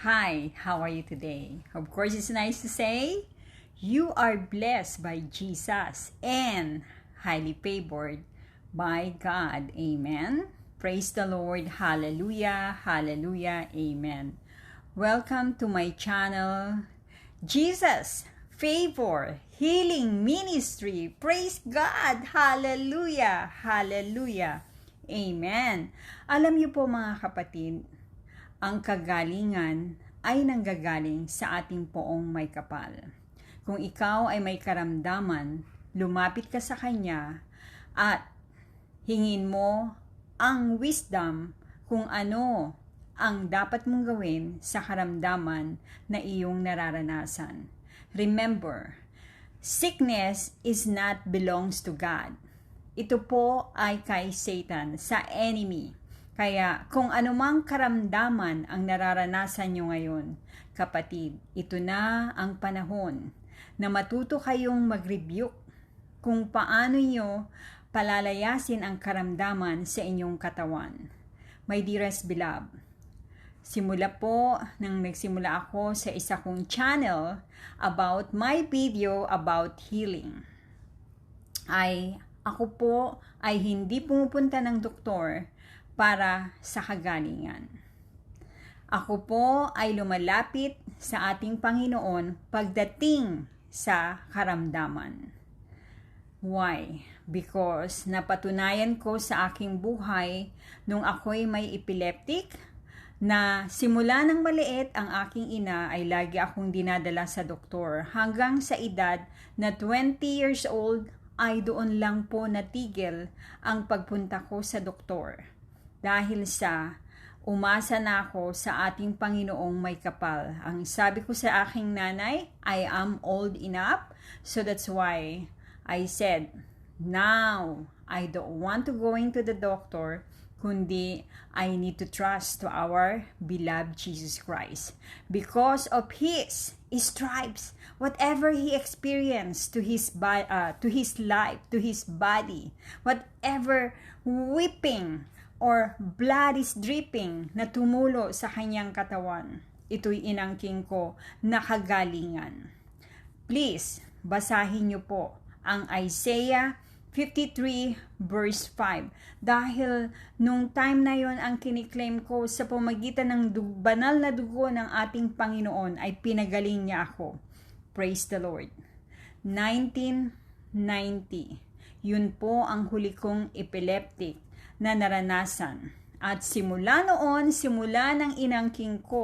Hi, how are you today? Of course, it's nice to say you are blessed by Jesus and highly favored by God. Amen. Praise the Lord. Hallelujah. Hallelujah. Amen. Welcome to my channel, Jesus Favor Healing Ministry. Praise God. Hallelujah. Hallelujah. Amen. Alam niyo po mga kapatid, ang kagalingan ay nanggagaling sa ating poong may kapal. Kung ikaw ay may karamdaman, lumapit ka sa Kanya at hingin mo ang wisdom kung ano ang dapat mong gawin sa karamdaman na iyong nararanasan. Remember, sickness is not belongs to God. Ito po ay kay Satan, sa enemy. Kaya kung anumang karamdaman ang nararanasan nyo ngayon, kapatid, ito na ang panahon na matuto kayong mag-rebuke kung paano nyo palalayasin ang karamdaman sa inyong katawan. My dearest beloved, simula po nang nagsimula ako sa isa kong channel about my video about healing, ako po ay hindi pumupunta ng doktor para sa kagalingan. Ako po ay lumalapit sa ating Panginoon pagdating sa karamdaman. Why? Because napatunayan ko sa aking buhay nung ako'y may epileptic na simula ng maliit ang aking ina ay lagi akong dinadala sa doktor hanggang sa edad na 20 years old ay doon lang po natigil ang pagpunta ko sa doktor. Dahil sa umasa na ako sa ating Panginoong may kapal. Ang sabi ko sa aking nanay, I am old enough. So that's why I said, now I don't want to go into the doctor, kundi I need to trust to our beloved Jesus Christ. Because of His stripes, whatever He experienced to His life, to His body, whatever whipping or blood is dripping na tumulo sa kanyang katawan, ito'y inangking ko na kagalingan. Please, basahin niyo po ang Isaiah 53 verse 5. Dahil nung time na yon ang kiniklaim ko sa pamagitan ng banal na dugo ng ating Panginoon ay pinagaling niya ako. Praise the Lord. 1990. Yun po ang huli kong epileptic na naranasan. At simula noon, simula ng inangking ko,